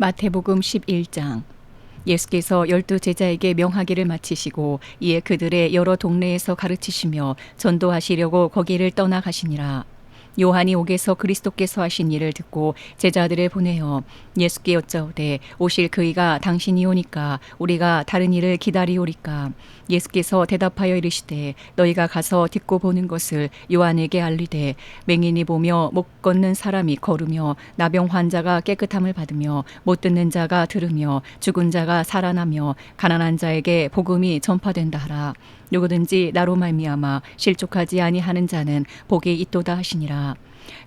마태복음 11장. 예수께서 12제자에게 명하기를 마치시고 이에 그들의 여러 동네에서 가르치시며 전도하시려고 거기를 떠나가시니라. 요한이 옥에서 그리스도께서 하신 일을 듣고 제자들을 보내어 예수께 여짜오되 오실 그이가 당신이 오니까 우리가 다른 일을 기다리오리까. 예수께서 대답하여 이르시되 너희가 가서 듣고 보는 것을 요한에게 알리되 맹인이 보며 못 걷는 사람이 걸으며 나병 환자가 깨끗함을 받으며 못 듣는 자가 들으며 죽은 자가 살아나며 가난한 자에게 복음이 전파된다 하라. 누구든지 나로 말미암아 실족하지 아니하는 자는 복이 있도다 하시니라.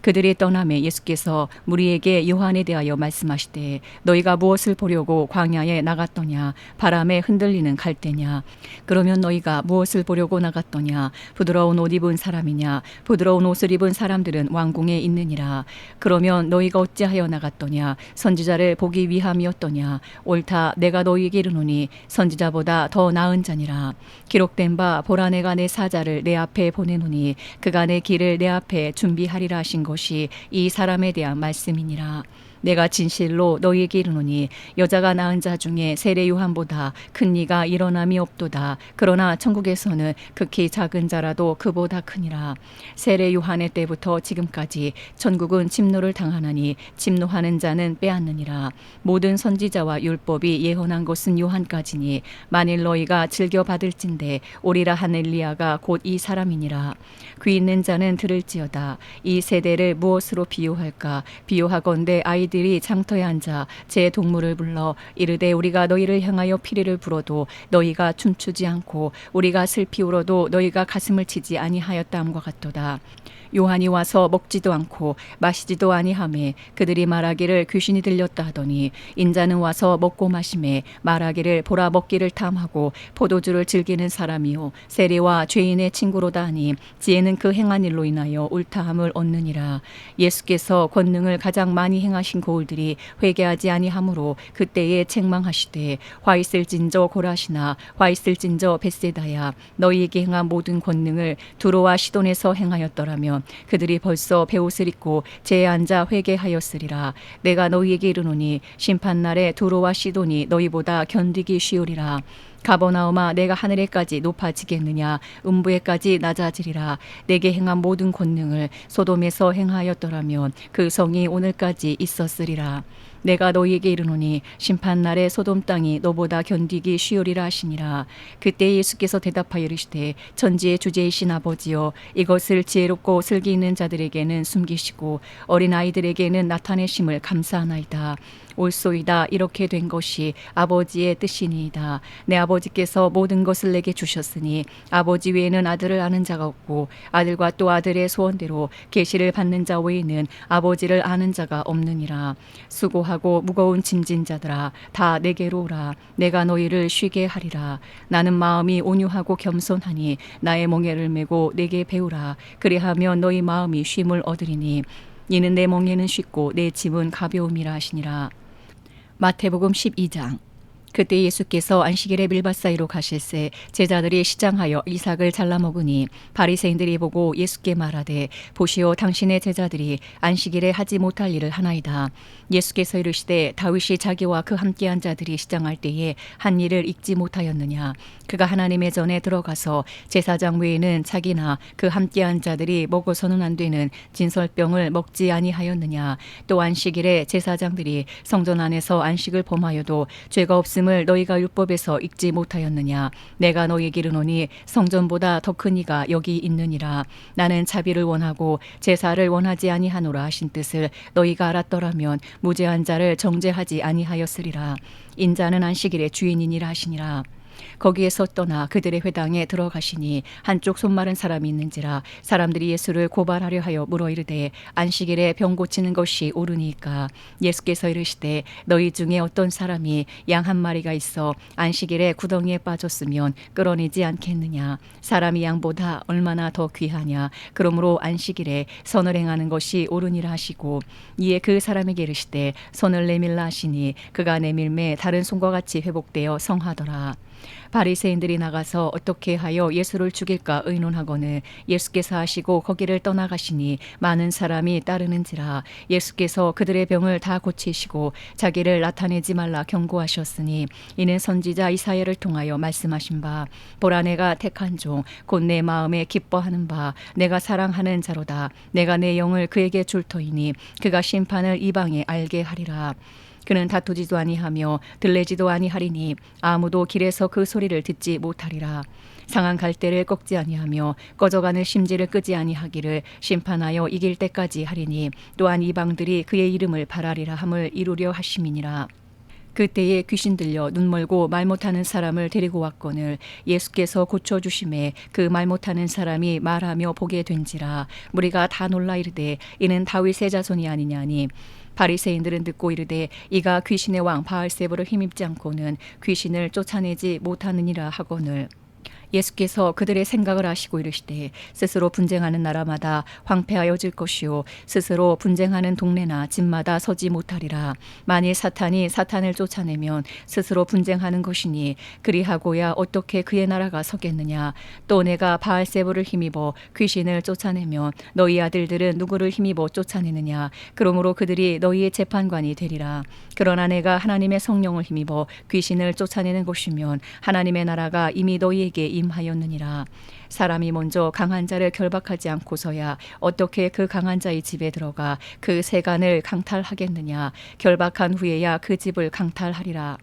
그들이 떠나매 예수께서 무리에게 요한에 대하여 말씀하시되 너희가 무엇을 보려고 광야에 나갔더냐. 바람에 흔들리는 갈대냐. 그러면 너희가 무엇을 보려고 나갔더냐. 부드러운 옷 입은 사람이냐. 부드러운 옷을 입은 사람들은 왕궁에 있느니라. 그러면 너희가 어찌하여 나갔더냐. 선지자를 보기 위함이었더냐. 옳다 내가 너희에게 이르노니 선지자보다 더 나은 자니라. 기록된 바 보라 내가 내 사자를 내 앞에 보내노니 그가 내 길을 내 앞에 준비하리라 하신 것이 이 사람에 대한 말씀이니라. 내가 진실로 너희에게 이르노니 여자가 낳은 자 중에 세례 요한보다 큰 이가 일어남이 없도다. 그러나 천국에서는 극히 작은 자라도 그보다 크니라. 세례 요한의 때부터 지금까지 천국은 침노를 당하나니 침노하는 자는 빼앗느니라. 모든 선지자와 율법이 예언한 것은 요한까지니 만일 너희가 즐겨 받을진대 오리라 한 엘리야가 곧 이 사람이니라. 귀 있는 자는 들을지어다. 이 세대를 무엇으로 비유할까. 비유하건대 아이들이 장터에 앉아 제 동물을 불러 이르되 우리가 너희를 향하여 피리를 불어도 너희가 춤추지 않고 우리가 슬피 울어도 너희가 가슴을 치지 아니하였다함과 같도다. 요한이 와서 먹지도 않고 마시지도 아니하매 그들이 말하기를 귀신이 들렸다 하더니 인자는 와서 먹고 마시매 말하기를 보라 먹기를 탐하고 포도주를 즐기는 사람이요 세리와 죄인의 친구로다 하니 지혜는 그 행한 일로 인하여 옳다함을 얻느니라. 예수께서 권능을 가장 많이 행하신 고을들이 회개하지 아니하므로 그때에 책망하시되 화 있을진저 고라시나 화 있을진저 벳세다야. 너희에게 행한 모든 권능을 두로와 시돈에서 행하였더라면 그들이 벌써 베옷을 입고 제에 앉아 회개하였으리라. 내가 너희에게 이르노니 심판날에 두로와 시돈이 너희보다 견디기 쉬우리라. 가버나움아 내가 하늘에까지 높아지겠느냐. 음부에까지 낮아지리라. 내게 행한 모든 권능을 소돔에서 행하였더라면 그 성이 오늘까지 있었으리라. 내가 너희에게 이르노니 심판날에 소돔 땅이 너보다 견디기 쉬우리라 하시니라. 그때 예수께서 대답하여 이르시되 천지의 주제이신 아버지여 이것을 지혜롭고 슬기 있는 자들에게는 숨기시고 어린아이들에게는 나타내심을 감사하나이다. 옳소이다. 이렇게 된 것이 아버지의 뜻이니이다. 내 아버지께서 모든 것을 내게 주셨으니 아버지 외에는 아들을 아는 자가 없고 아들과 또 아들의 소원대로 계시를 받는 자 외에는 아버지를 아는 자가 없느니라. 수고하고 무거운 짐진 자들아 다 내게로 오라. 내가 너희를 쉬게 하리라. 나는 마음이 온유하고 겸손하니 나의 멍에를 메고 내게 배우라. 그리하면 너희 마음이 쉼을 얻으리니 이는 내 멍에는 쉽고 내 짐은 가벼움이라 하시니라. 마태복음 12장. 그때 예수께서 안식일에 밀밭 사이로 가실새 제자들이 시장하여 이삭을 잘라 먹으니 바리새인들이 보고 예수께 말하되 보시오 당신의 제자들이 안식일에 하지 못할 일을 하나이다. 예수께서 이르시되 다윗이 자기와 그 함께한 자들이 시장할 때에 한 일을 잊지 못하였느냐. 그가 하나님의 전에 들어가서 제사장 외에는 자기나 그 함께한 자들이 먹어서는 안 되는 진설병을 먹지 아니하였느냐. 또 안식일에 제사장들이 성전 안에서 안식을 범하여도 죄가 없음 을 너희가 율법에서 읽지 못하였느냐. 내가 너희에게 이르노니 성전보다 더 큰 이가 여기 있느니라. 나는 자비를 원하고 제사를 원하지 아니하노라 하신 뜻을 너희가 알았더라면 무죄한 자를 정죄하지 아니하였으리라. 인자는 안식일의 주인이니라 하시니라. 거기에서 떠나 그들의 회당에 들어가시니 한쪽 손 마른 사람이 있는지라. 사람들이 예수를 고발하려 하여 물어 이르되 안식일에 병 고치는 것이 옳으니까. 예수께서 이르시되 너희 중에 어떤 사람이 양 한 마리가 있어 안식일에 구덩이에 빠졌으면 끌어내지 않겠느냐. 사람이 양보다 얼마나 더 귀하냐. 그러므로 안식일에 선을 행하는 것이 옳으니라 하시고 이에 그 사람에게 이르시되 손을 내밀라 하시니 그가 내밀매 다른 손과 같이 회복되어 성하더라. 바리새인들이 나가서 어떻게 하여 예수를 죽일까 의논하거늘 예수께서 하시고 거기를 떠나가시니 많은 사람이 따르는지라. 예수께서 그들의 병을 다 고치시고 자기를 나타내지 말라 경고하셨으니 이는 선지자 이사야를 통하여 말씀하신 바 보라 내가 택한 종 곧 내 마음에 기뻐하는 바 내가 사랑하는 자로다. 내가 내 영을 그에게 줄 터이니 그가 심판을 이방에 알게 하리라. 그는 다투지도 아니하며 들레지도 아니하리니 아무도 길에서 그 소리를 듣지 못하리라. 상한 갈대를 꺾지 아니하며 꺼져가는 심지를 끄지 아니하기를 심판하여 이길 때까지 하리니 또한 이방들이 그의 이름을 바라리라 함을 이루려 하심이니라. 그때에 귀신 들려 눈 멀고 말 못하는 사람을 데리고 왔거늘 예수께서 고쳐주심에 그 말 못하는 사람이 말하며 보게 된지라. 무리가 다 놀라 이르되 이는 다윗의 자손이 아니냐니. 바리새인들은 듣고 이르되 이가 귀신의 왕 바알세부를 힘입지 않고는 귀신을 쫓아내지 못하느니라 하거늘 예수께서 그들의 생각을 아시고 이르시되 스스로 분쟁하는 나라마다 황폐하여질 것이요 스스로 분쟁하는 동네나 집마다 서지 못하리라. 만일 사탄이 사탄을 쫓아내면 스스로 분쟁하는 것이니 그리하고야 어떻게 그의 나라가 서겠느냐. 또 내가 바알세부를 힘입어 귀신을 쫓아내면 너희 아들들은 누구를 힘입어 쫓아내느냐. 그러므로 그들이 너희의 재판관이 되리라. 그러나 내가 하나님의 성령을 힘입어 귀신을 쫓아내는 것이면 하나님의 나라가 이미 너희에게 임하였느니라. 사람이 먼저 강한 자를 결박하지 않고서야 어떻게 그 강한 자의 집에 들어가 그 세간을 강탈하겠느냐. 결박한 후에야 그 집을 강탈하리라.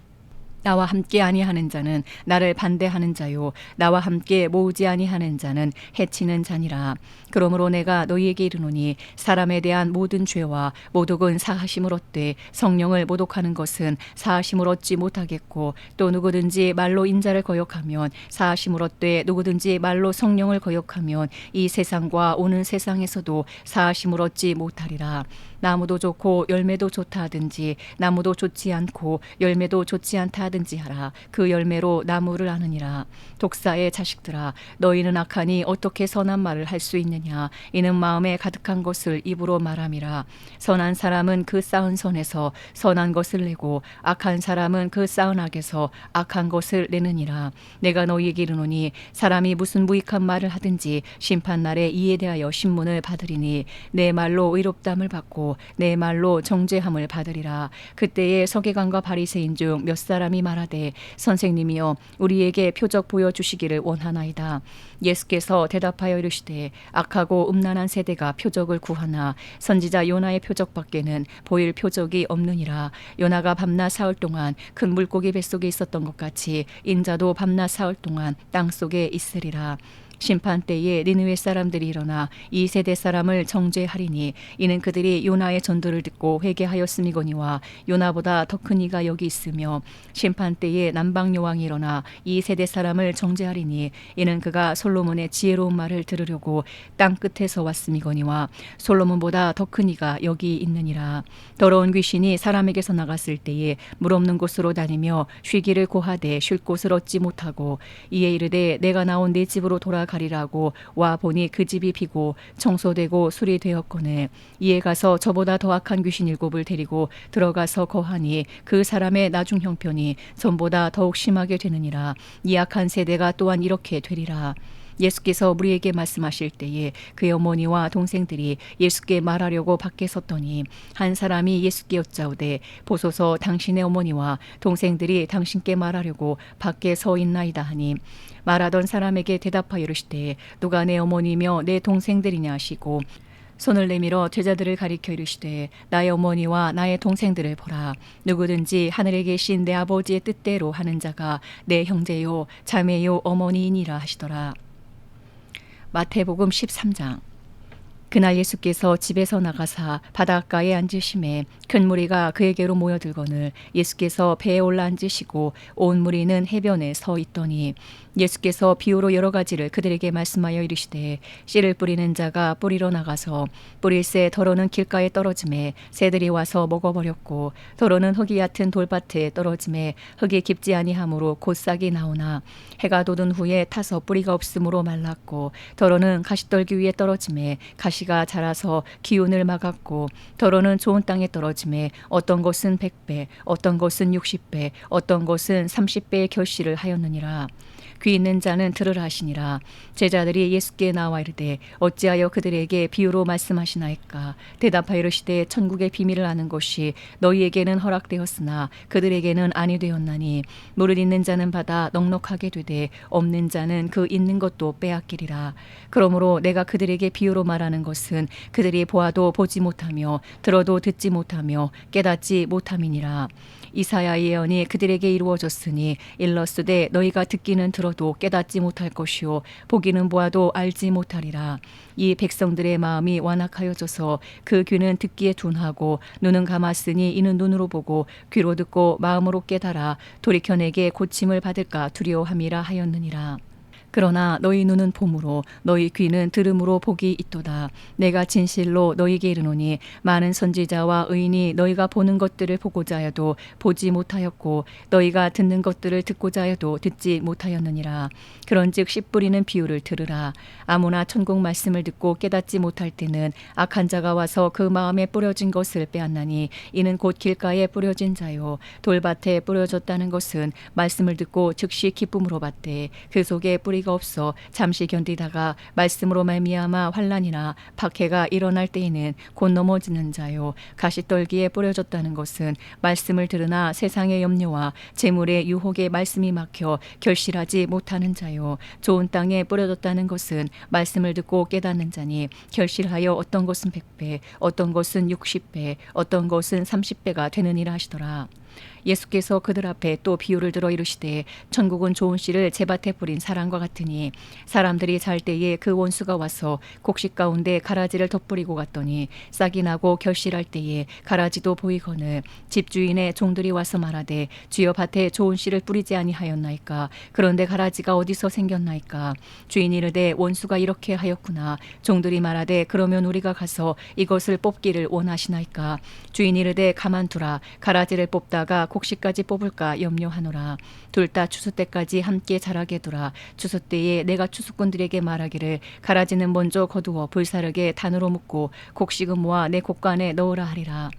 나와 함께 아니하는 자는 나를 반대하는 자요 나와 함께 모으지 아니하는 자는 해치는 자니라. 그러므로 내가 너희에게 이르노니 사람에 대한 모든 죄와 모독은 사하심을 얻되 성령을 모독하는 것은 사하심을 얻지 못하겠고 또 누구든지 말로 인자를 거역하면 사하심을 얻되 누구든지 말로 성령을 거역하면 이 세상과 오는 세상에서도 사하심을 얻지 못하리라. 나무도 좋고 열매도 좋다 하든지 나무도 좋지 않고 열매도 좋지 않다 하든지 하라. 그 열매로 나무를 아느니라. 독사의 자식들아 너희는 악하니 어떻게 선한 말을 할 수 있느냐. 이는 마음에 가득한 것을 입으로 말함이라. 선한 사람은 그 쌓은 선에서 선한 것을 내고 악한 사람은 그 쌓은 악에서 악한 것을 내느니라. 내가 너희에게 이르노니 사람이 무슨 무익한 말을 하든지 심판날에 이에 대하여 신문을 받으리니 내 말로 의롭담을 받고 내 말로 정죄함을 받으리라. 그때에 서기관과 바리새인 중 몇 사람이 말하되 선생님이여 우리에게 표적 보여주시기를 원하나이다. 예수께서 대답하여 이르시되 악하고 음란한 세대가 표적을 구하나 선지자 요나의 표적밖에는 보일 표적이 없느니라. 요나가 밤낮 사흘 동안 큰 물고기 뱃속에 있었던 것 같이 인자도 밤낮 사흘 동안 땅속에 있으리라. 심판 때에 니느웨 사람들이 일어나 이 세대 사람을 정죄하리니 이는 그들이 요나의 전도를 듣고 회개하였음이거니와 요나보다 더 큰 이가 여기 있으며 심판 때에 남방 여왕이 일어나 이 세대 사람을 정죄하리니 이는 그가 솔로몬의 지혜로운 말을 들으려고 땅 끝에서 왔음이거니와 솔로몬보다 더 큰 이가 여기 있느니라. 더러운 귀신이 사람에게서 나갔을 때에 물 없는 곳으로 다니며 쉬기를 고하되 쉴 곳을 얻지 못하고 이에 이르되 내가 나온 내 집으로 돌아가리라고 와 보니 그 집이 비고 청소되고 수리되었거늘 이에 가서 저보다 더 악한 귀신 7을 데리고 들어가서 거하니 그 사람의 나중 형편이 전보다 더욱 심하게 되느니라. 이 악한 세대가 또한 이렇게 되리라. 예수께서 우리에게 말씀하실 때에 그의 어머니와 동생들이 예수께 말하려고 밖에 섰더니 한 사람이 예수께 여짜오되 보소서 당신의 어머니와 동생들이 당신께 말하려고 밖에 서 있나이다 하니 말하던 사람에게 대답하여 이르시되 누가 내 어머니며 내 동생들이냐 하시고 손을 내밀어 제자들을 가리켜 이르시되 나의 어머니와 나의 동생들을 보라. 누구든지 하늘에 계신 내 아버지의 뜻대로 하는 자가 내 형제요 자매요 어머니이니라 하시더라. 마태복음 13장. 그날 예수께서 집에서 나가사 바닷가에 앉으심에 큰 무리가 그에게로 모여들거늘 예수께서 배에 올라 앉으시고 온 무리는 해변에 서 있더니 예수께서 비유로 여러 가지를 그들에게 말씀하여 이르시되 씨를 뿌리는 자가 뿌리러 나가서 뿌릴새 더러는 길가에 떨어짐에 새들이 와서 먹어버렸고 더러는 흙이 얕은 돌밭에 떨어짐에 흙이 깊지 아니하므로 곧 싹이 나오나 해가 돋은 후에 타서 뿌리가 없으므로 말랐고 더러는 가시떨기 위에 떨어짐에 가시 가시가 자라서 기운을 막았고 더러는 좋은 땅에 떨어짐에 어떤 것은 100배 어떤 것은 60배 어떤 것은 30배의 결실을 하였느니라. 귀 있는 자는 들으라 하시니라. 제자들이 예수께 나와 이르되 어찌하여 그들에게 비유로 말씀하시나이까. 대답하여 이르시되 천국의 비밀을 아는 것이 너희에게는 허락되었으나 그들에게는 아니 되었나니 물을 있는 자는 받아 넉넉하게 되되 없는 자는 그 있는 것도 빼앗기리라. 그러므로 내가 그들에게 비유로 말하는 것은 그들이 보아도 보지 못하며 들어도 듣지 못하며 깨닫지 못함이니라. 이사야 예언이 그들에게 이루어졌으니 일렀으되 너희가 듣기는 들어도 깨닫지 못할 것이요 보기는 보아도 알지 못하리라. 이 백성들의 마음이 완악하여져서 그 귀는 듣기에 둔하고 눈은 감았으니 이는 눈으로 보고 귀로 듣고 마음으로 깨달아 돌이켜 내게 고침을 받을까 두려워함이라 하였느니라. 그러나 너희 눈은 봄으로 너희 귀는 들음으로 복이 있도다. 내가 진실로 너희에게 이르노니 많은 선지자와 의인이 너희가 보는 것들을 보고자 하여도 보지 못하였고 너희가 듣는 것들을 듣고자 하여도 듣지 못하였느니라. 그런즉 씨 뿌리는 비유를 들으라. 아무나 천국 말씀을 듣고 깨닫지 못할 때는 악한 자가 와서 그 마음에 뿌려진 것을 빼앗나니 이는 곧 길가에 뿌려진 자요 돌밭에 뿌려졌다는 것은 말씀을 듣고 즉시 기쁨으로 받되 그 속에 뿌리가 없어 잠시 견디다가 말씀으로 말미암아 환난이나 박해가 일어날 때에는 곧 넘어지는 자요 가시떨기에 뿌려졌다는 것은 말씀을 들으나 세상의 염려와 재물의 유혹에 말씀이 막혀 결실하지 못하는 자요 좋은 땅에 뿌려졌다는 것은 말씀을 듣고 깨닫는 자니 결실하여 어떤 것은 100배 어떤 것은 60배 어떤 것은 30배가 되느니라 하시더라. 예수께서 그들 앞에 또 비유를 들어 이르시되 천국은 좋은 씨를 제밭에 뿌린 사람과 같으니 사람들이 잘 때에 그 원수가 와서 곡식 가운데 가라지를 덧뿌리고 갔더니 싹이 나고 결실할 때에 가라지도 보이거늘 집주인의 종들이 와서 말하되 주여 밭에 좋은 씨를 뿌리지 아니하였나이까. 그런데 가라지가 어디서 생겼나이까. 주인이 이르되 원수가 이렇게 하였구나. 종들이 말하되 그러면 우리가 가서 이것을 뽑기를 원하시나이까. 주인이 이르되 가만두라. 가라지를 뽑다가 곡식까지 뽑을까 염려하노라. 둘 다 추수 때까지 함께 자라게 두라. 추수 때에 내가 추수꾼들에게 말하기를 가라지는 먼저 거두어 불사르게 단으로 묶고 곡식은 모아 내 곡간에 넣으라 하리라.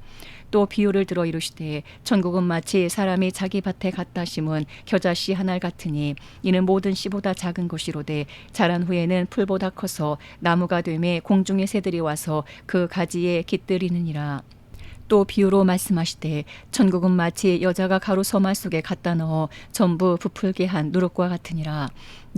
또 비유를 들어 이르시되 천국은 마치 사람이 자기 밭에 갖다 심은 겨자씨 한 알 같으니 이는 모든 씨보다 작은 것이로되 자란 후에는 풀보다 커서 나무가 되매 공중의 새들이 와서 그 가지에 깃들이느니라. 또 비유로 말씀하시되 천국은 마치 여자가 가루 서말 속에 갖다 넣어 전부 부풀게 한 누룩과 같으니라.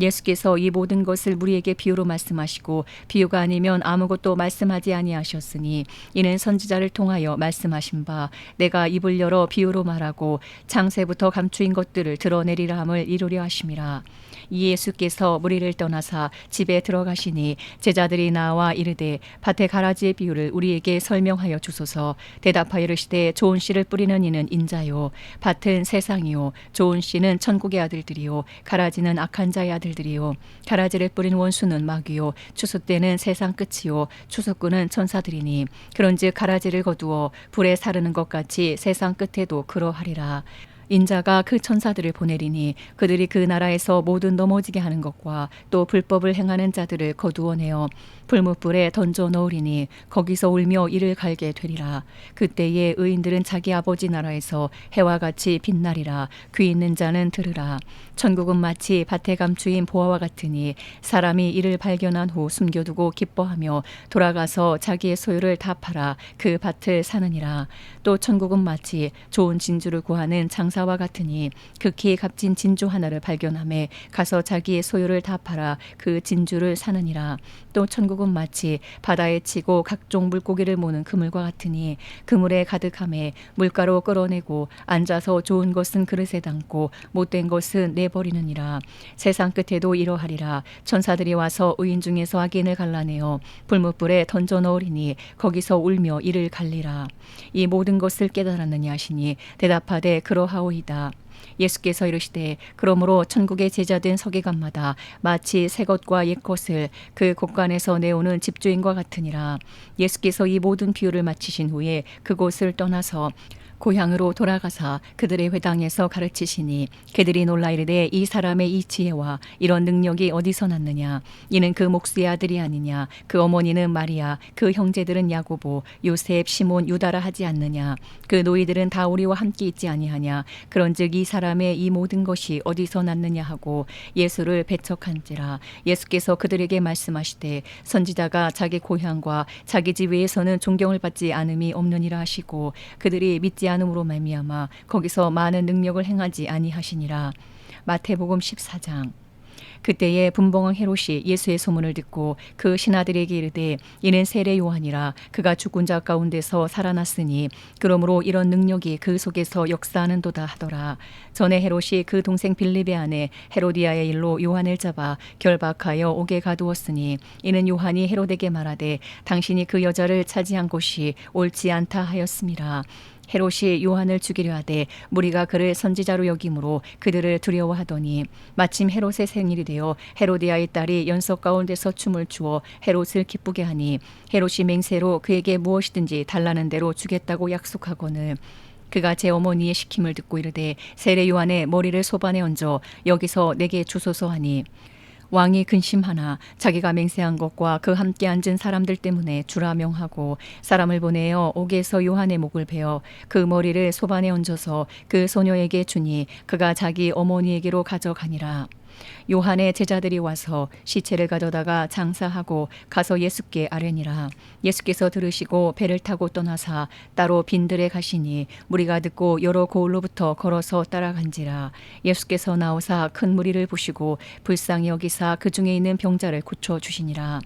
예수께서 이 모든 것을 우리에게 비유로 말씀하시고 비유가 아니면 아무것도 말씀하지 아니하셨으니 이는 선지자를 통하여 말씀하신 바 내가 입을 열어 비유로 말하고 창세부터 감추인 것들을 드러내리라 함을 이루려 하심이라. 이 예수께서 무리를 떠나사 집에 들어가시니 제자들이 나와 이르되 밭에 가라지의 비유를 우리에게 설명하여 주소서. 대답하여 이르시되 좋은 씨를 뿌리는 이는 인자요 밭은 세상이요 좋은 씨는 천국의 아들들이요 가라지는 악한 자의 아들들이요 가라지를 뿌린 원수는 마귀요 추수 때는 세상 끝이요 추수꾼은 천사들이니 그런즉 가라지를 거두어 불에 사르는 것 같이 세상 끝에도 그러하리라. 인자가 그 천사들을 보내리니 그들이 그 나라에서 모든 넘어지게 하는 것과 또 불법을 행하는 자들을 거두어내어 불뭇불에 던져 넣으리니 거기서 울며 이를 갈게 되리라. 그때에 의인들은 자기 아버지 나라에서 해와 같이 빛나리라. 귀 있는 자는 들으라. 천국은 마치 밭에 감추인 보화와 같으니 사람이 이를 발견한 후 숨겨두고 기뻐하며 돌아가서 자기의 소유를 다 팔아 그 밭을 사느니라. 또 천국은 마치 좋은 진주를 구하는 장사와 같으니 극히 값진 진주 하나를 발견하매 가서 자기의 소유를 다 팔아 그 진주를 사느니라. 또 천국은 마치 바다에 치고 각종 물고기를 모는 그물과 같으니 그물에 가득함에 물가로 끌어내고 앉아서 좋은 것은 그릇에 담고 못된 것은 내버리느니라. 세상 끝에도 이러하리라. 천사들이 와서 의인 중에서 악인을 갈라내어 불뭇불에 던져 넣으리니 거기서 울며 이를 갈리라. 이 모든 것을 깨달았느냐 하시니 대답하되 그러하오이다. 예수께서 이르시되 그러므로 천국의 제자된 서기관마다 마치 새 것과 옛 것을 그 곳간에서 내오는 집주인과 같으니라. 예수께서 이 모든 비유를 마치신 후에 그곳을 떠나서 고향으로 돌아가사 그들의 회당에서 가르치시니 그들이 놀라 이르되 이 사람의 이 지혜와 이런 능력이 어디서 났느냐. 이는 그 목수의 아들이 아니냐. 그 어머니는 마리아, 그 형제들은 야고보, 요셉, 시몬, 유다라 하지 않느냐. 그 노이들은 다 우리와 함께 있지 아니하냐. 그런즉 이 사람의 이 모든 것이 어디서 났느냐 하고 예수를 배척한지라. 예수께서 그들에게 말씀하시되 선지자가 자기 고향과 자기 집 외에서는 존경을 받지 않음이 없느니라 하시고 그들이 믿지 않음으로 말미암아 거기서 많은 능력을 행하지 아니하시니라. 마태복음 14장. 그때에 분봉왕 헤롯이 예수의 소문을 듣고 그 신하들에게 이르되 이는 세례 요한이라. 그가 죽은 자 가운데서 살아났으니 그러므로 이런 능력이 그 속에서 역사하는도다 하더라. 전에 헤롯이 그 동생 빌립의 아내 헤로디아의 일로 요한을 잡아 결박하여 옥에 가두었으니 이는 요한이 헤롯에게 말하되 당신이 그 여자를 차지한 것이 옳지 않다 하였음이라. 헤롯이 요한을 죽이려 하되 무리가 그를 선지자로 여김으로 그들을 두려워하더니 마침 헤롯의 생일이 되어 헤로디아의 딸이 연석 가운데서 춤을 추어 헤롯을 기쁘게 하니 헤롯이 맹세로 그에게 무엇이든지 달라는 대로 주겠다고 약속하거늘 그가 제 어머니의 시킴을 듣고 이르되 세례 요한의 머리를 소반에 얹어 여기서 내게 주소서 하니 왕이 근심하나 자기가 맹세한 것과 그 함께 앉은 사람들 때문에 주라 명하고 사람을 보내어 옥에서 요한의 목을 베어 그 머리를 소반에 얹어서 그 소녀에게 주니 그가 자기 어머니에게로 가져가니라. 요한의 제자들이 와서 시체를 가져다가 장사하고 가서 예수께 아뢰니라. 예수께서 들으시고 배를 타고 떠나사 따로 빈들에 가시니 무리가 듣고 여러 고을로부터 걸어서 따라간지라. 예수께서 나오사 큰 무리를 보시고 불쌍히 여기사 그 중에 있는 병자를 고쳐 주시니라.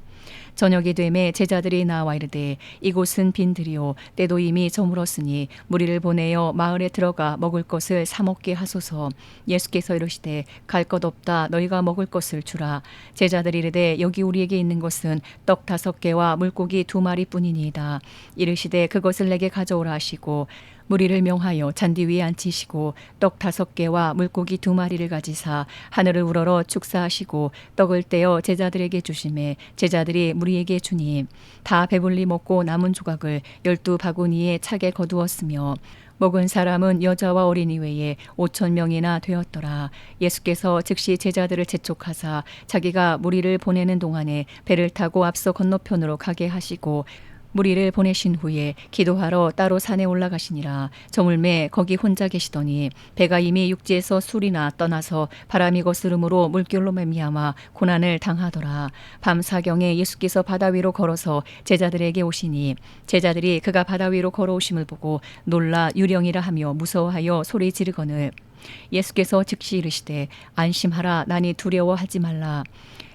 저녁이 되매 제자들이 나와 이르되 이곳은 빈들이요 때도 이미 저물었으니 무리를 보내어 마을에 들어가 먹을 것을 사 먹게 하소서. 예수께서 이르시되 갈 것 없다. 너희가 먹을 것을 주라. 제자들이 이르되 여기 우리에게 있는 것은 떡 5개와 물고기 2마리뿐이니이다. 이르시되 그것을 내게 가져오라 하시고 무리를 명하여 잔디 위에 앉히시고 떡 5개와 물고기 2마리를 가지사 하늘을 우러러 축사하시고 떡을 떼어 제자들에게 주시매 제자들이 무리에게 주니 다 배불리 먹고 남은 조각을 12바구니에 차게 거두었으며 먹은 사람은 여자와 어린이 외에 5,000명이나 되었더라. 예수께서 즉시 제자들을 재촉하사 자기가 무리를 보내는 동안에 배를 타고 앞서 건너편으로 가게 하시고 무리를 보내신 후에 기도하러 따로 산에 올라가시니라. 저물매 거기 혼자 계시더니 배가 이미 육지에서 술이나 떠나서 바람이 거스름으로 물결로 말미암아 고난을 당하더라. 밤 사경에 예수께서 바다 위로 걸어서 제자들에게 오시니 제자들이 그가 바다 위로 걸어오심을 보고 놀라 유령이라 하며 무서워하여 소리 지르거늘 예수께서 즉시 이르시되 안심하라. 나니 두려워하지 말라.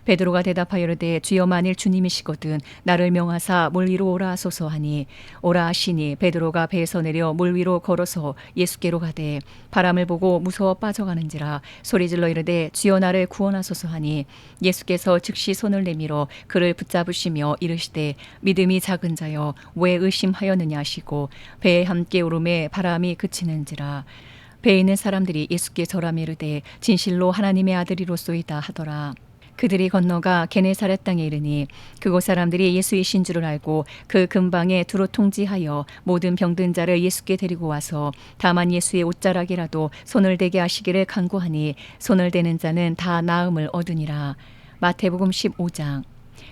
베드로가 대답하여 이르되 주여 만일 주님이시거든 나를 명하사 물 위로 오라 하소서 하니 오라 하시니 베드로가 배에서 내려 물 위로 걸어서 예수께로 가되 바람을 보고 무서워 빠져가는지라 소리질러 이르되 주여 나를 구원하소서 하니 예수께서 즉시 손을 내밀어 그를 붙잡으시며 이르시되 믿음이 작은 자여 왜 의심하였느냐 하시고 배에 함께 오르매 바람이 그치는지라. 배에 있는 사람들이 예수께 절하며 이르되 진실로 하나님의 아들이로소이다 하더라. 그들이 건너가 게네사렛 땅에 이르니 그곳 사람들이 예수이신 줄을 알고 그 근방에 두루 통지하여 모든 병든 자를 예수께 데리고 와서 다만 예수의 옷자락이라도 손을 대게 하시기를 간구하니 손을 대는 자는 다 나음을 얻으니라. 마태복음 15장.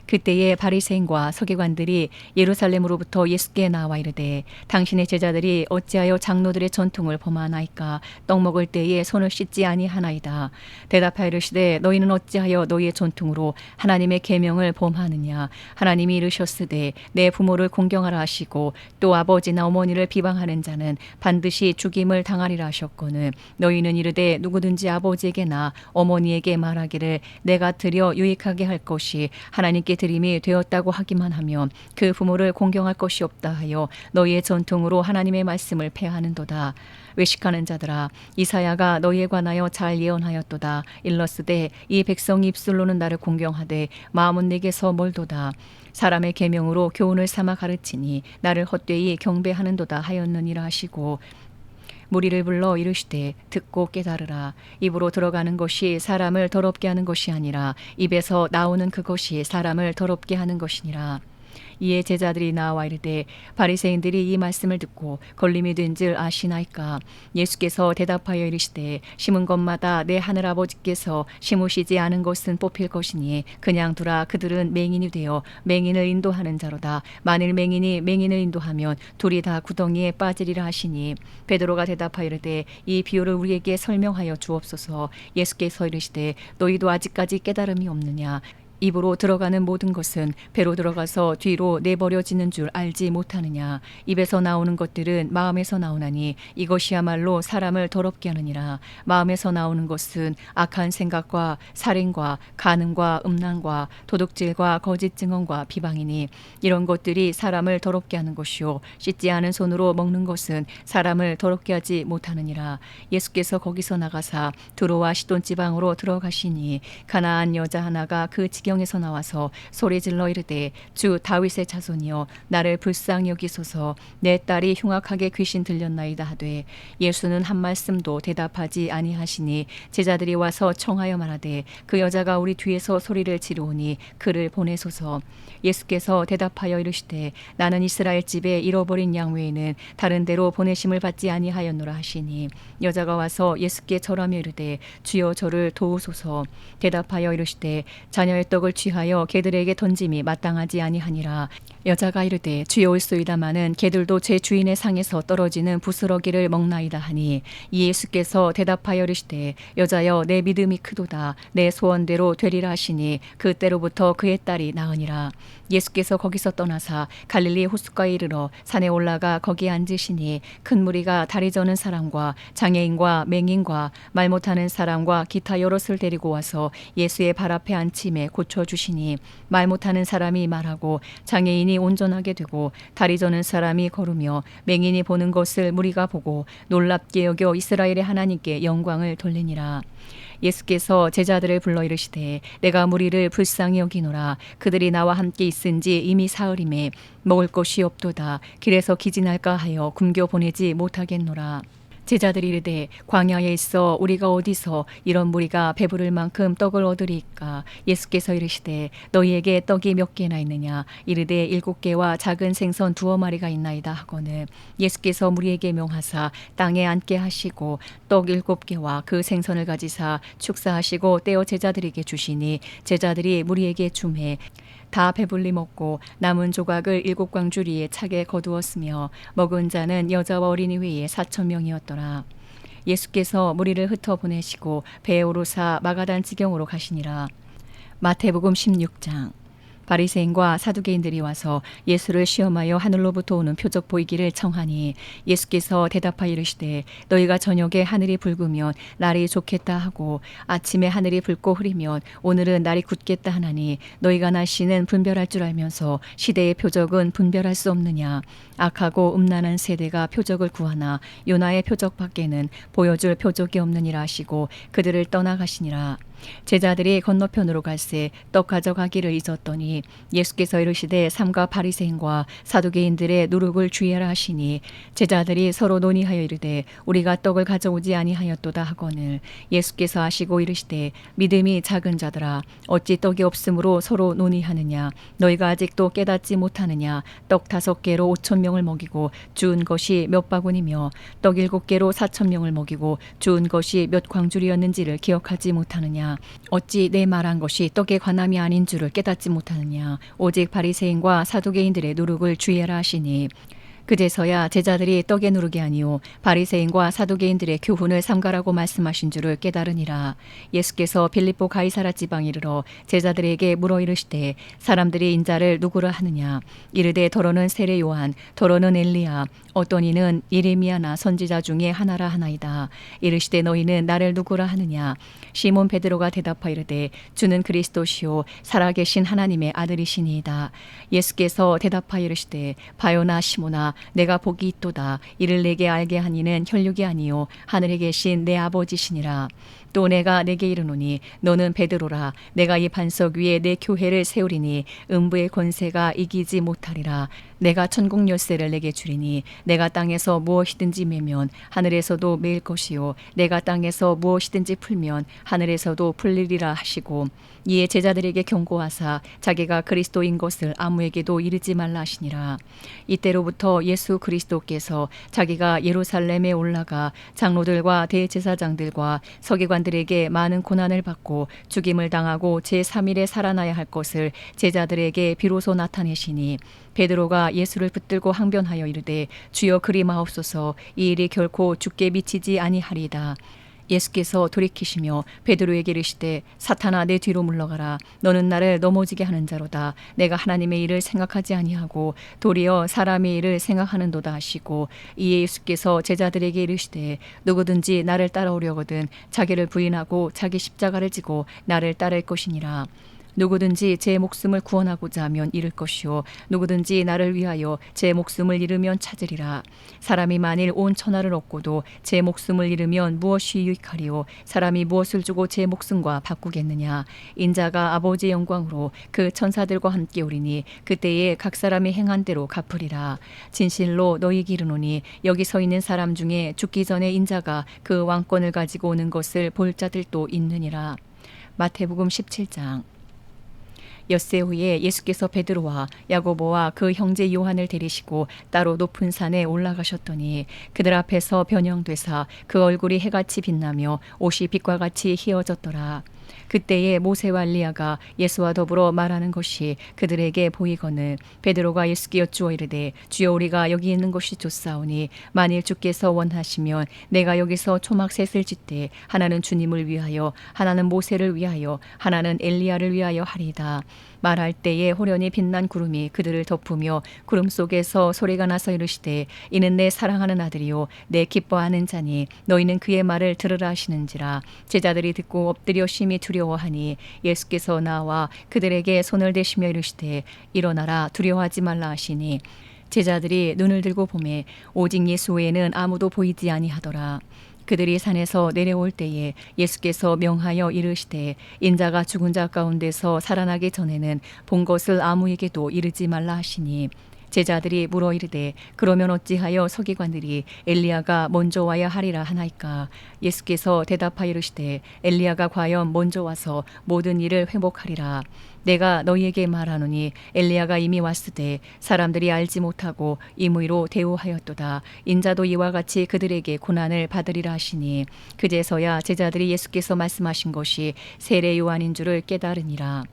그때에 바리새인과 서기관들이 예루살렘으로부터 예수께 나와 이르되 당신의 제자들이 어찌하여 장로들의 전통을 범하나이까 떡 먹을 때에 손을 씻지 아니하나이다. 대답하여 이르시되 너희는 어찌하여 너희의 전통으로 하나님의 계명을 범하느냐. 하나님이 이르셨으되 내 부모를 공경하라 하시고 또 아버지나 어머니를 비방하는 자는 반드시 죽임을 당하리라 하셨거늘 너희는 이르되 누구든지 아버지에게나 어머니에게 말하기를 내가 드려 유익하게 할 것이 하나님께 드림이 되었다고 하기만 하면 그 부모를 공경할 것이 없다 하여 너희의 전통으로 하나님의 말씀을 폐하는도다. 외식하는 자들아 이사야가 너희에 관하여 잘 예언하였도다. 일러스되 이 백성이 입술로는 나를 공경하되 마음은 내게서 멀도다. 사람의 계명으로 교훈을 삼아 가르치니 나를 헛되이 경배하는도다 하였느니라 하시고 무리를 불러 이르시되 듣고 깨달으라. 입으로 들어가는 것이 사람을 더럽게 하는 것이 아니라 입에서 나오는 그것이 사람을 더럽게 하는 것이니라. 이에 제자들이 나와 이르되 바리새인들이 이 말씀을 듣고 걸림이 된 줄 아시나이까. 예수께서 대답하여 이르시되 심은 것마다 내 하늘아버지께서 심으시지 않은 것은 뽑힐 것이니 그냥 두라. 그들은 맹인이 되어 맹인을 인도하는 자로다. 만일 맹인이 맹인을 인도하면 둘이 다 구덩이에 빠지리라 하시니 베드로가 대답하여 이르되 이 비유를 우리에게 설명하여 주옵소서. 예수께서 이르시되 너희도 아직까지 깨달음이 없느냐. 입으로 들어가는 모든 것은 배로 들어가서 뒤로 내버려지는 줄 알지 못하느냐. 입에서 나오는 것들은 마음에서 나오나니 이것이야말로 사람을 더럽게 하느니라. 마음에서 나오는 것은 악한 생각과 살인과 간음과 음란과 도둑질과 거짓 증언과 비방이니 이런 것들이 사람을 더럽게 하는 것이요 씻지 않은 손으로 먹는 것은 사람을 더럽게 하지 못하느니라. 예수께서 거기서 나가사 두로와 시돈 지방으로 들어가시니 가나안 여자 하나가 그 지경에서 나와서 소리질러 이르되 주 다윗의 자손이여 나를 불쌍히 여기소서. 내 딸이 흉악하게 귀신 들렸나이다 하되 예수는 한 말씀도 대답하지 아니하시니 제자들이 와서 청하여 말하되 그 여자가 우리 뒤에서 소리를 지르오니 그를 보내소서. 예수께서 대답하여 이르시되 나는 이스라엘 집에 잃어버린 양 외에는 다른 데로 보내심을 받지 아니하였노라 하시니 여자가 와서 예수께 절하며 이르되 주여 저를 도우소서. 대답하여 이르시되 자녀의 떡을 취하여 개들에게 던짐이 마땅하지 아니하니라. 여자가 이르되 주여 올소이다마는 개들도 제 주인의 상에서 떨어지는 부스러기를 먹나이다 하니 예수께서 대답하여 이르시되 여자여 내 믿음이 크도다. 내 소원대로 되리라 하시니 그때로부터 그의 딸이 나으니라. 예수께서 거기서 떠나사 갈릴리 호숫가에 이르러 산에 올라가 거기에 앉으시니 큰 무리가 다리 저는 사람과 장애인과 맹인과 말 못하는 사람과 기타 여럿을 데리고 와서 예수의 발 앞에 앉힘에 고쳐주시니 말 못하는 사람이 말하고 장애인이 온전하게 되고 다리 저는 사람이 걸으며 맹인이 보는 것을 무리가 보고 놀랍게 여겨 이스라엘의 하나님께 영광을 돌리니라. 예수께서 제자들을 불러 이르시되 내가 무리를 불쌍히 여기노라. 그들이 나와 함께 있은지 이미 사흘임에 먹을 것이 없도다. 길에서 기진할까 하여 굶겨 보내지 못하겠노라. 제자들이 이르되 광야에 있어 우리가 어디서 이런 무리가 배부를 만큼 떡을 얻으리이까. 예수께서 이르시되 너희에게 떡이 몇 개나 있느냐. 이르되 7개와 작은 생선 2마리가 있나이다 하거늘 예수께서 무리에게 명하사 땅에 앉게 하시고 떡 7개와 그 생선을 가지사 축사하시고 떼어 제자들에게 주시니 제자들이 무리에게 주매 다 배불리 먹고 남은 조각을 7광주리에 차게 거두었으며 먹은 자는 여자와 어린이 외에 4,000명이었더라. 예수께서 무리를 흩어 보내시고 배에 오르사 마가단 지경으로 가시니라. 마태복음 16장. 바리새인과 사두개인들이 와서 예수를 시험하여 하늘로부터 오는 표적 보이기를 청하니 예수께서 대답하여 이르시되 너희가 저녁에 하늘이 붉으면 날이 좋겠다 하고 아침에 하늘이 붉고 흐리면 오늘은 날이 굳겠다 하나니 너희가 날씨는 분별할 줄 알면서 시대의 표적은 분별할 수 없느냐. 악하고 음란한 세대가 표적을 구하나 요나의 표적 밖에는 보여줄 표적이 없느니라 하시고 그들을 떠나가시니라. 제자들이 건너편으로 갈새 떡 가져가기를 잊었더니 예수께서 이르시되 삼가 바리새인과 사두개인들의 누룩을 주의하라 하시니 제자들이 서로 논의하여 이르되 우리가 떡을 가져오지 아니하였도다 하거늘 예수께서 아시고 이르시되 믿음이 작은 자들아 어찌 떡이 없으므로 서로 논의하느냐. 너희가 아직도 깨닫지 못하느냐. 떡 5개로 5,000명을 먹이고 주운 것이 몇 바구니며 떡 7개로 4,000명을 먹이고 주운 것이 몇 광주리였는지를 기억하지 못하느냐. 어찌 내 말한 것이 떡에 관함이 아닌 줄을 깨닫지 못하느냐. 오직 바리새인과 사두개인들의 누룩을 주의하라 하시니 그제서야 제자들이 떡의 누룩이 아니오 바리새인과 사두개인들의 교훈을 삼가라고 말씀하신 줄을 깨달으니라. 예수께서 빌립보 가이사라 지방에 이르러 제자들에게 물어 이르시되 사람들이 인자를 누구라 하느냐. 이르되 더러는 세례 요한 더러는 엘리야 어떤 이는 예레미야나 선지자 중에 하나라 하나이다. 이르시되 너희는 나를 누구라 하느냐. 시몬 베드로가 대답하여 이르되 주는 그리스도시요 살아계신 하나님의 아들이시니이다. 예수께서 대답하여 이르시되 바요나 시몬아 내가 복이 있도다. 이를 내게 알게 한 이는 혈육이 아니요 하늘에 계신 내 아버지시니라. 또 내가 내게 이르노니 너는 베드로라. 내가 이 반석 위에 내 교회를 세우리니 음부의 권세가 이기지 못하리라. 내가 천국 열쇠를 내게 주리니 내가 땅에서 무엇이든지 매면 하늘에서도 매일 것이요 내가 땅에서 무엇이든지 풀면 하늘에서도 풀리리라 하시고 이에 제자들에게 경고하사 자기가 그리스도인 것을 아무에게도 이르지 말라 하시니라. 이때로부터 예수 그리스도께서 자기가 예루살렘에 올라가 장로들과 대제사장들과 서기관들에게 많은 고난을 받고 죽임을 당하고 제3일에 살아나야 할 것을 제자들에게 비로소 나타내시니 베드로가 예수를 붙들고 항변하여 이르되 주여 그리마옵소서 이 일이 결코 죽게 미치지 아니하리이다. 예수께서 돌이키시며 베드로에게 이르시되 사탄아 내 뒤로 물러가라. 너는 나를 넘어지게 하는 자로다. 내가 하나님의 일을 생각하지 아니하고 도리어 사람의 일을 생각하는도다 하시고 이에 예수께서 제자들에게 이르시되 누구든지 나를 따라오려거든 자기를 부인하고 자기 십자가를 지고 나를 따를 것이니라. 누구든지 제 목숨을 구원하고자 하면 잃을 것이요 누구든지 나를 위하여 제 목숨을 잃으면 찾으리라. 사람이 만일 온 천하를 얻고도 제 목숨을 잃으면 무엇이 유익하리요 사람이 무엇을 주고 제 목숨과 바꾸겠느냐. 인자가 아버지의 영광으로 그 천사들과 함께 오리니 그때에 각 사람이 행한 대로 갚으리라. 진실로 너희에게 이르노니 여기 서 있는 사람 중에 죽기 전에 인자가 그 왕권을 가지고 오는 것을 볼 자들도 있느니라. 마태복음 17장. 엿새 후에 예수께서 베드로와 야고보와 그 형제 요한을 데리시고 따로 높은 산에 올라가셨더니 그들 앞에서 변형되사 그 얼굴이 해같이 빛나며 옷이 빛과 같이 희어졌더라. 그때에 모세와 엘리야가 예수와 더불어 말하는 것이 그들에게 보이거늘 베드로가 예수께 여쭈어 이르되 주여 우리가 여기 있는 것이 좋사오니 만일 주께서 원하시면 내가 여기서 초막 셋을 짓되 하나는 주님을 위하여 하나는 모세를 위하여 하나는 엘리야를 위하여 하리이다. 말할 때에 호련히 빛난 구름이 그들을 덮으며 구름 속에서 소리가 나서 이르시되 이는 내 사랑하는 아들이요 내 기뻐하는 자니 너희는 그의 말을 들으라 하시는지라. 제자들이 듣고 엎드려 심히 두려워하니 예수께서 나와 그들에게 손을 대시며 이르시되 일어나라 두려워하지 말라 하시니 제자들이 눈을 들고 보매 오직 예수 외에는 아무도 보이지 아니하더라. 그들이 산에서 내려올 때에 예수께서 명하여 이르시되 인자가 죽은 자 가운데서 살아나기 전에는 본 것을 아무에게도 이르지 말라 하시니 제자들이 물어 이르되 그러면 어찌하여 서기관들이 엘리야가 먼저 와야 하리라 하나이까. 예수께서 대답하여 이르시되 엘리야가 과연 먼저 와서 모든 일을 회복하리라. 내가 너희에게 말하노니 엘리야가 이미 왔으되 사람들이 알지 못하고 임의로 대우하였도다. 인자도 이와 같이 그들에게 고난을 받으리라 하시니 그제서야 제자들이 예수께서 말씀하신 것이 세례 요한인 줄을 깨달으니라.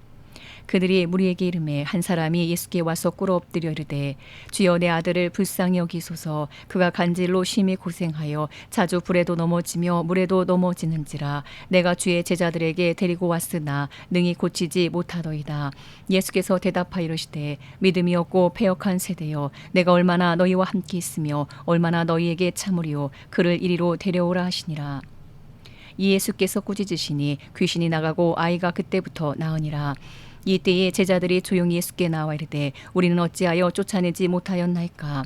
그들이 무리에게 이르매 한 사람이 예수께 와서 꿇어 엎드려 이르되 주여 내 아들을 불쌍히 여기소서 그가 간질로 심히 고생하여 자주 불에도 넘어지며 물에도 넘어지는지라. 내가 주의 제자들에게 데리고 왔으나 능히 고치지 못하더이다. 예수께서 대답하여 이르시되 믿음이 없고 패역한 세대여 내가 얼마나 너희와 함께 있으며 얼마나 너희에게 참으리요 그를 이리로 데려오라 하시니라. 이 예수께서 꾸짖으시니 귀신이 나가고 아이가 그때부터 나으니라. 이때에 제자들이 조용히 예수께 나와 이르되 우리는 어찌하여 쫓아내지 못하였나이까.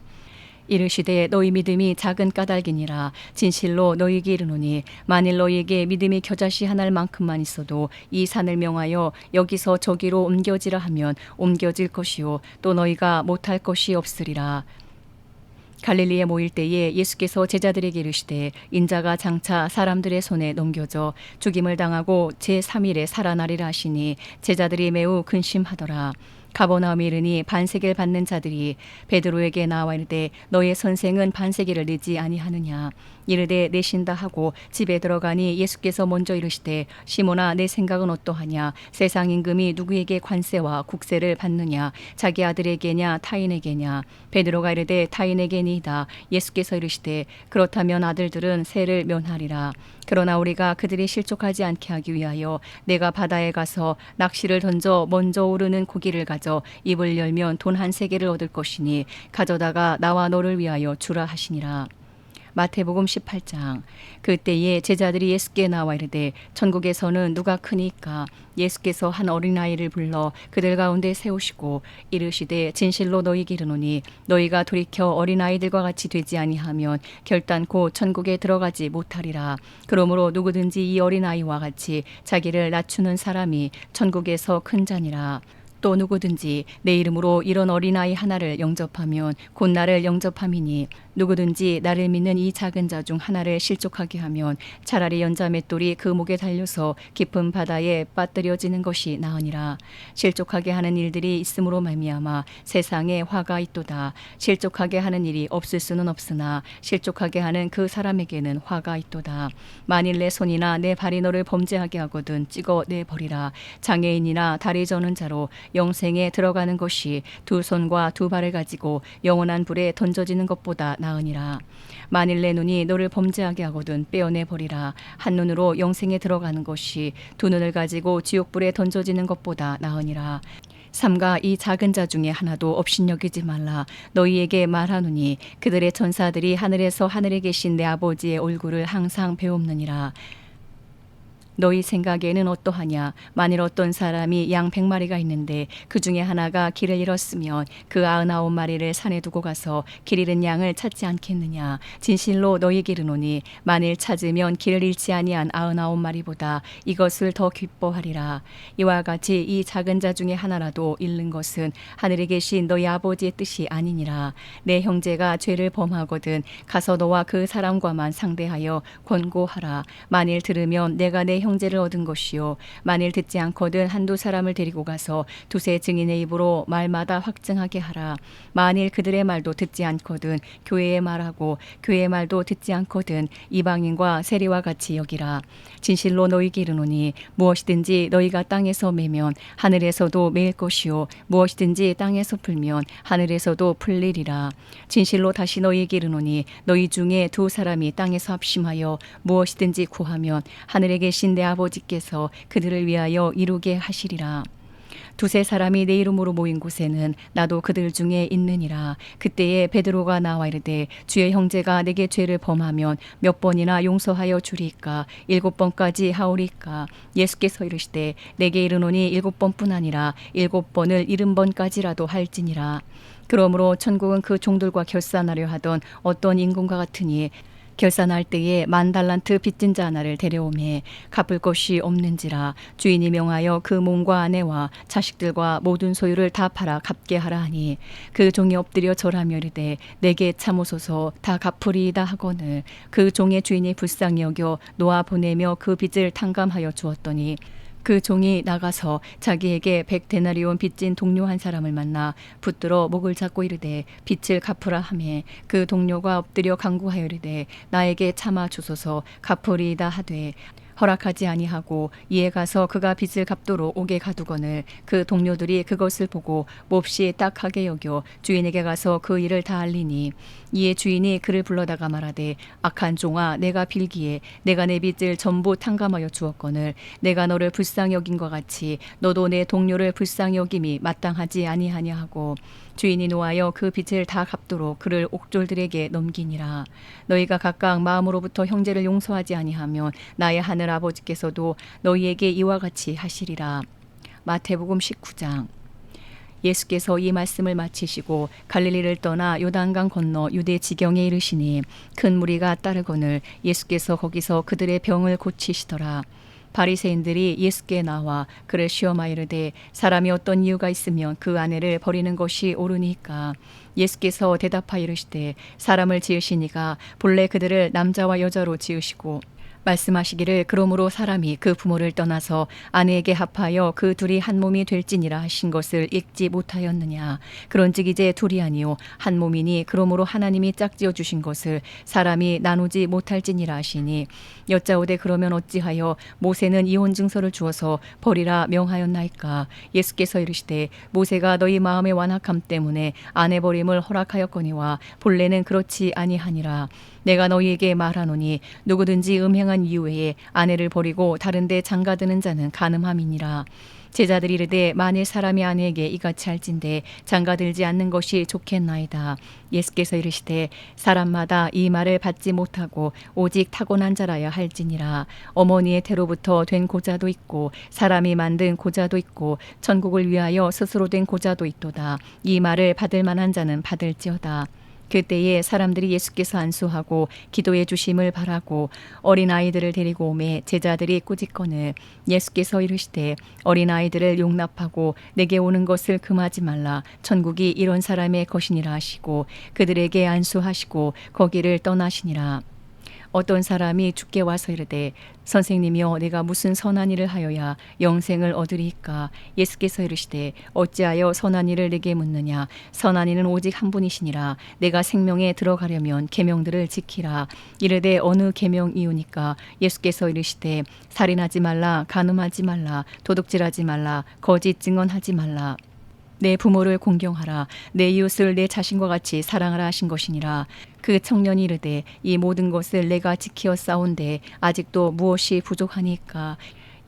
이르시되 너희 믿음이 작은 까닭이니라. 진실로 너희에게 이르노니 만일 너희에게 믿음이 겨자씨 하나일 만큼만 있어도 이 산을 명하여 여기서 저기로 옮겨지라 하면 옮겨질 것이요 또 너희가 못할 것이 없으리라. 갈릴리에 모일 때에 예수께서 제자들에게 이르시되 인자가 장차 사람들의 손에 넘겨져 죽임을 당하고 제3일에 살아나리라 하시니 제자들이 매우 근심하더라. 가버나움에 이르니 반세계를 받는 자들이 베드로에게 나와 이르되 너의 선생은 반세계를 내지 아니하느냐. 이르되 내신다 하고 집에 들어가니 예수께서 먼저 이르시되 시몬아 내 생각은 어떠하냐. 세상 임금이 누구에게 관세와 국세를 받느냐. 자기 아들에게냐 타인에게냐. 베드로가 이르되 타인에게니이다. 예수께서 이르시되 그렇다면 아들들은 세를 면하리라. 그러나 우리가 그들이 실족하지 않게 하기 위하여 내가 바다에 가서 낚시를 던져 먼저 오르는 고기를 가져 입을 열면 돈 한 세개를 얻을 것이니 가져다가 나와 너를 위하여 주라 하시니라. 마태복음 18장. 그때에 제자들이 예수께 나와 이르되 천국에서는 누가 크니까. 예수께서 한 어린아이를 불러 그들 가운데 세우시고 이르시되 진실로 너희에게 이르노니 너희가 돌이켜 어린아이들과 같이 되지 아니하면 결단코 천국에 들어가지 못하리라. 그러므로 누구든지 이 어린아이와 같이 자기를 낮추는 사람이 천국에서 큰 자니라. 또 누구든지 내 이름으로 이런 어린아이 하나를 영접하면 곧 나를 영접함이니 누구든지 나를 믿는 이 작은 자 중 하나를 실족하게 하면 차라리 연자 맷돌이 그 목에 달려서 깊은 바다에 빠뜨려지는 것이 나으니라. 실족하게 하는 일들이 있음으로 말미암아 세상에 화가 있도다. 실족하게 하는 일이 없을 수는 없으나 실족하게 하는 그 사람에게는 화가 있도다. 만일 내 손이나 내 발이 너를 범죄하게 하거든 찍어 내버리라. 장애인이나 다리 저는 자로 영생에 들어가는 것이 두 손과 두 발을 가지고 영원한 불에 던져지는 것보다 나으니라. 만일 내 눈이 너를 범죄하게 하거든 빼어내 버리라. 한 눈으로 영생에 들어가는 것이 두 눈을 가지고 지옥불에 던져지는 것보다 나으니라. 삼가 이 작은 자 중에 하나도 업신여기지 말라. 너희에게 말하노니 그들의 천사들이 하늘에서 하늘에 계신 내 아버지의 얼굴을 항상 배웁느니라. 너희 생각에는 어떠하냐? 만일 어떤 사람이 양 100마리가 있는데 그 중에 하나가 길을 잃었으면 그 99마리를 산에 두고 가서 길 잃은 양을 찾지 않겠느냐? 진실로 너희에게 이르노니 만일 찾으면 길을 잃지 아니한 99마리보다 이것을 더 기뻐하리라. 이와 같이 이 작은 자 중에 하나라도 잃는 것은 하늘에 계신 너희 아버지의 뜻이 아니니라. 내 형제가 죄를 범하거든 가서 너와 그 사람과만 상대하여 권고하라. 만일 들으면 내가 내 형제를 얻은 것이요 만일 듣지 않거든 한두 사람을 데리고 가서 두세 증인의 입으로 말마다 확증하게 하라. 만일 그들의 말도 듣지 않거든 교회의 말하고 교회의 말도 듣지 않거든 이방인과 세리와 같이 여기라. 진실로 너희에게 이르노니 무엇이든지 너희가 땅에서 매면 하늘에서도 매일 것이요 무엇이든지 땅에서 풀면 하늘에서도 풀리리라. 진실로 다시 너희에게 이르노니 너희 중에 두 사람이 땅에서 합심하여 무엇이든지 구하면 하늘에 계신 내 아버지께서 그들을 위하여 이루게 하시리라. 두세 사람이 내 이름으로 모인 곳에는 나도 그들 중에 있느니라. 그때에 베드로가 나와 이르되 주의 형제가 내게 죄를 범하면 몇 번이나 용서하여 주리까? 7번까지 하오리까? 예수께서 이르시되 내게 이르노니 7번뿐 아니라 7번을 70번까지라도 할지니라. 그러므로 천국은 그 종들과 결산하려 하던 어떤 임금과 같으니 결산할 때에 10,000달란트 빚진 자 하나를 데려오매 갚을 것이 없는지라. 주인이 명하여 그 몸과 아내와 자식들과 모든 소유를 다 팔아 갚게 하라 하니 그 종이 엎드려 절하며 이르되 내게 참으소서 다 갚으리이다 하거늘 그 종의 주인이 불쌍히 여겨 놓아 보내며 그 빚을 탕감하여 주었더니 그 종이 나가서 자기에게 100데나리온 빚진 동료 한 사람을 만나 붙들어 목을 잡고 이르되 빚을 갚으라 하매 그 동료가 엎드려 간구하여 이르되 나에게 참아 주소서 갚으리이다 하되 허락하지 아니하고 이에 가서 그가 빚을 갚도록 옥에 가두거늘 그 동료들이 그것을 보고 몹시 딱하게 여겨 주인에게 가서 그 일을 다 알리니 이에 주인이 그를 불러다가 말하되 악한 종아 내가 빌기에 내가 내 빚을 전부 탕감하여 주었거늘 내가 너를 불쌍히 여긴과 같이 너도 내 동료를 불쌍히 여김이 마땅하지 아니하냐 하고 주인이 노하여 그 빚을 다 갚도록 그를 옥졸들에게 넘기니라. 너희가 각각 마음으로부터 형제를 용서하지 아니하면 나의 하늘 아버지께서도 너희에게 이와 같이 하시리라. 마태복음 19장. 예수께서 이 말씀을 마치시고 갈릴리를 떠나 요단강 건너 유대 지경에 이르시니 큰 무리가 따르거늘 예수께서 거기서 그들의 병을 고치시더라. 바리새인들이 예수께 나와 그를 시험하여 이르되 사람이 어떤 이유가 있으면 그 아내를 버리는 것이 옳으니까? 예수께서 대답하여 이르시되 사람을 지으시니가 본래 그들을 남자와 여자로 지으시고 말씀하시기를 그러므로 사람이 그 부모를 떠나서 아내에게 합하여 그 둘이 한 몸이 될지니라 하신 것을 읽지 못하였느냐. 그런즉 이제 둘이 아니요 한 몸이니 그러므로 하나님이 짝지어 주신 것을 사람이 나누지 못할지니라 하시니 여짜오되 그러면 어찌하여 모세는 이혼 증서를 주어서 버리라 명하였나이까? 예수께서 이르시되 모세가 너희 마음의 완악함 때문에 아내 버림을 허락하였거니와 본래는 그렇지 아니하니라. 내가 너희에게 말하노니 누구든지 음행한 이후에 아내를 버리고 다른 데 장가드는 자는 간음함이니라. 제자들이 이르되 만일 사람이 아내에게 이같이 할진대 장가들지 않는 것이 좋겠나이다. 예수께서 이르시되 사람마다 이 말을 받지 못하고 오직 타고난 자라야 할지니라. 어머니의 태로부터 된 고자도 있고 사람이 만든 고자도 있고 천국을 위하여 스스로 된 고자도 있도다. 이 말을 받을 만한 자는 받을지어다. 그때에 사람들이 예수께서 안수하고 기도해 주심을 바라고 어린아이들을 데리고 오매 제자들이 꾸짖거늘 예수께서 이르시되 어린아이들을 용납하고 내게 오는 것을 금하지 말라. 천국이 이런 사람의 것이니라 하시고 그들에게 안수하시고 거기를 떠나시니라. 어떤 사람이 주께 와서 이르되 선생님이여 내가 무슨 선한 일을 하여야 영생을 얻으리이까. 예수께서 이르시되 어찌하여 선한 일을 내게 묻느냐. 선한 이는 오직 한 분이시니라. 내가 생명에 들어가려면 계명들을 지키라. 이르되 어느 계명이오니까. 예수께서 이르시되 살인하지 말라, 간음하지 말라, 도둑질하지 말라, 거짓 증언하지 말라. 내 부모를 공경하라. 내 이웃을 내 자신과 같이 사랑하라 하신 것이니라. 그 청년이 이르되 이 모든 것을 내가 지키어 싸운데 아직도 무엇이 부족하니까.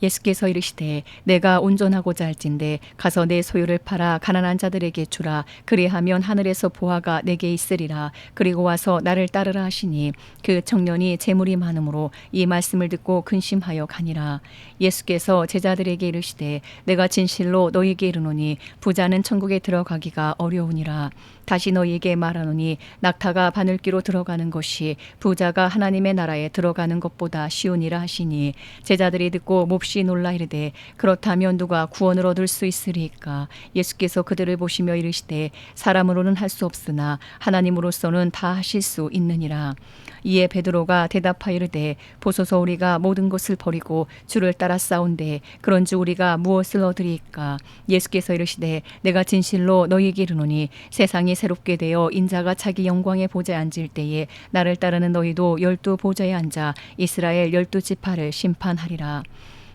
예수께서 이르시되 내가 온전하고자 할진대 가서 내 소유를 팔아 가난한 자들에게 주라. 그리하면 하늘에서 보화가 내게 있으리라. 그리고 와서 나를 따르라 하시니 그 청년이 재물이 많으므로 이 말씀을 듣고 근심하여 가니라. 예수께서 제자들에게 이르시되 내가 진실로 너희에게 이르노니 부자는 천국에 들어가기가 어려우니라. 다시 너희에게 말하노니 낙타가 바늘귀로 들어가는 것이 부자가 하나님의 나라에 들어가는 것보다 쉬우니라 하시니 제자들이 듣고 몹시 놀라 이르되 그렇다면 누가 구원을 얻을 수 있으리까. 예수께서 그들을 보시며 이르시되 사람으로는 할 수 없으나 하나님으로서는 다 하실 수 있느니라. 이에 베드로가 대답하여 이르되 보소서 우리가 모든 것을 버리고 주를 따라 싸운데 그런즉 우리가 무엇을 얻으리이까. 예수께서 이르시되 내가 진실로 너희에게 이르노니 세상이 새롭게 되어 인자가 자기 영광의 보좌에 앉을 때에 나를 따르는 너희도 12 보좌에 앉아 이스라엘 12 지파를 심판하리라.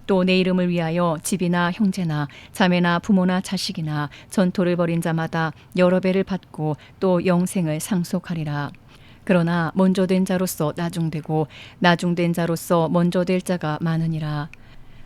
또 내 이름을 위하여 집이나 형제나 자매나 부모나 자식이나 전토를 벌인 자마다 여러 배를 받고 또 영생을 상속하리라. 그러나 먼저 된 자로서 나중되고 나중된 자로서 먼저 될 자가 많으니라.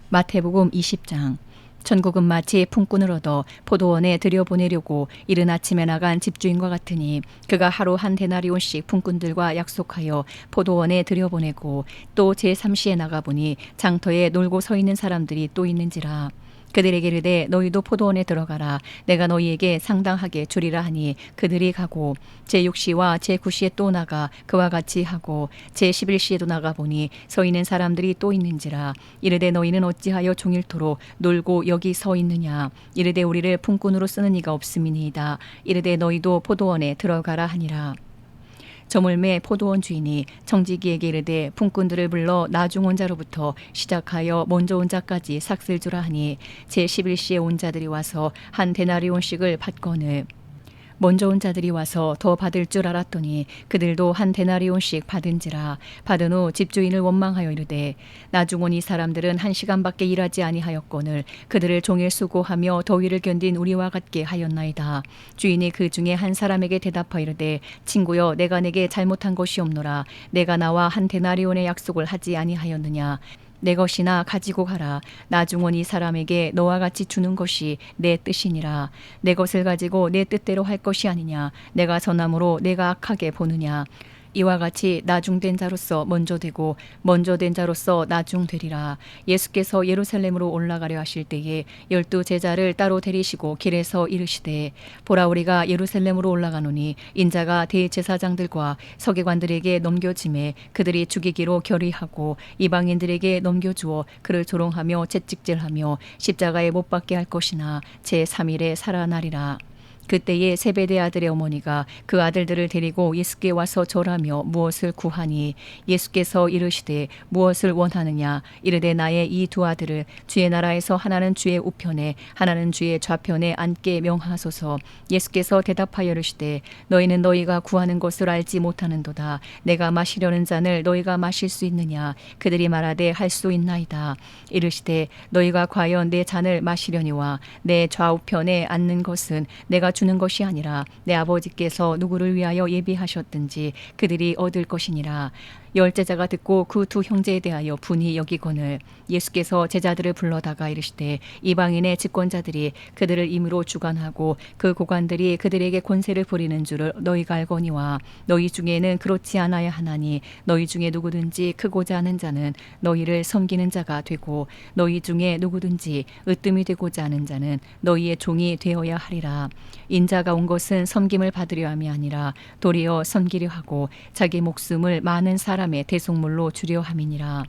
마태복음 20장. 천국은 마치 품꾼을 얻어 포도원에 들여보내려고 이른 아침에 나간 집주인과 같으니 그가 하루 한 데나리온씩 품꾼들과 약속하여 포도원에 들여보내고 또 제3시에 나가보니 장터에 놀고 서 있는 사람들이 또 있는지라. 그들에게 이르되 너희도 포도원에 들어가라. 내가 너희에게 상당하게 주리라 하니 그들이 가고 제6시와 제9시에 또 나가 그와 같이 하고 제11시에도 나가보니 서 있는 사람들이 또 있는지라. 이르되 너희는 어찌하여 종일토록 놀고 여기 서 있느냐. 이르되 우리를 품꾼으로 쓰는 이가 없음이니이다. 이르되 너희도 포도원에 들어가라 하니라. 저물매 포도원 주인이 청지기에게 이르되 품꾼들을 불러 나중 온 자로부터 시작하여 먼저 온 자까지 삭슬 주라 하니 제11시에 온 자들이 와서 한 데나리온씩을 받거늘 먼저 온 자들이 와서 더 받을 줄 알았더니 그들도 한 데나리온씩 받은지라. 받은 후 집주인을 원망하여 이르되 나중 온 이 사람들은 1시간밖에 일하지 아니하였거늘 그들을 종일 수고하며 더위를 견딘 우리와 같게 하였나이다. 주인이 그 중에 한 사람에게 대답하여 이르되 친구여 내가 내게 잘못한 것이 없노라. 내가 나와 한 데나리온의 약속을 하지 아니하였느냐. 내 것이나 가지고 가라. 나중 온 이 사람에게 너와 같이 주는 것이 내 뜻이니라. 내 것을 가지고 내 뜻대로 할 것이 아니냐. 내가 선함으로 내가 악하게 보느냐. 이와 같이 나중된 자로서 먼저 되고 먼저 된 자로서 나중되리라. 예수께서 예루살렘으로 올라가려 하실 때에 12 제자를 따로 데리시고 길에서 이르시되 보라 우리가 예루살렘으로 올라가노니 인자가 대제사장들과 서기관들에게 넘겨짐에 그들이 죽이기로 결의하고 이방인들에게 넘겨주어 그를 조롱하며 채찍질하며 십자가에 못 박게 할 것이나 제3일에 살아나리라. 그때에 세베대 아들의 어머니가 그 아들들을 데리고 예수께 와서 절하며 무엇을 구하니 예수께서 이르시되 무엇을 원하느냐. 이르되 나의 이 두 아들을 주의 나라에서 하나는 주의 우편에 하나는 주의 좌편에 앉게 명하소서. 예수께서 대답하여 이르시되 너희는 너희가 구하는 것을 알지 못하는도다. 내가 마시려는 잔을 너희가 마실 수 있느냐. 그들이 말하되 할 수 있나이다. 이르시되 너희가 과연 내 잔을 마시려니와 내 좌우편에 앉는 것은 내가 주는 것이 아니라 내 아버지께서 누구를 위하여 예비하셨든지 그들이 얻을 것이니라. 열 제자가 듣고 그 두 형제에 대하여 분이 여기거늘 예수께서 제자들을 불러다가 이르시되 이방인의 집권자들이 그들을 임으로 주관하고 그 고관들이 그들에게 권세를 부리는 줄을 너희가 알거니와 너희 중에는 그렇지 않아야 하나니 너희 중에 누구든지 크고자 하는 자는 너희를 섬기는 자가 되고 너희 중에 누구든지 으뜸이 되고자 하는 자는 너희의 종이 되어야 하리라. 인자가 온 것은 섬김을 받으려 함이 아니라 도리어 섬기려 하고 자기 목숨을 많은 사람의 대속물로 주려 함이니라.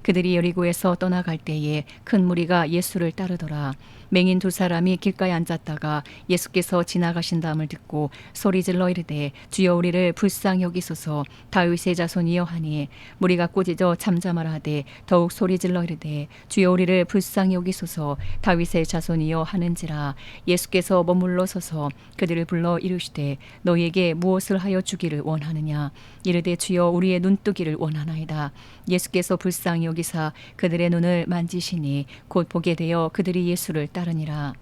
그들이 여리고에서 떠나갈 때에 큰 무리가 예수를 따르더라. 맹인 두 사람이 길가에 앉았다가 예수께서 지나가신다함을 듣고 소리질러 이르되 주여 우리를 불쌍히 여기소서. 다윗의 자손이여 하니 무리가 꾸짖어 잠잠하라 하되 더욱 소리질러 이르되 주여 우리를 불쌍히 여기소서. 다윗의 자손이여 하는지라. 예수께서 머물러 서서 그들을 불러 이르시되 너희에게 무엇을 하여 주기를 원하느냐. 이르되 주여 우리의 눈뜨기를 원하나이다. 예수께서 불쌍히 여기사 그들의 눈을 만지시니 곧 보게 되어 그들이 예수를 따르니라.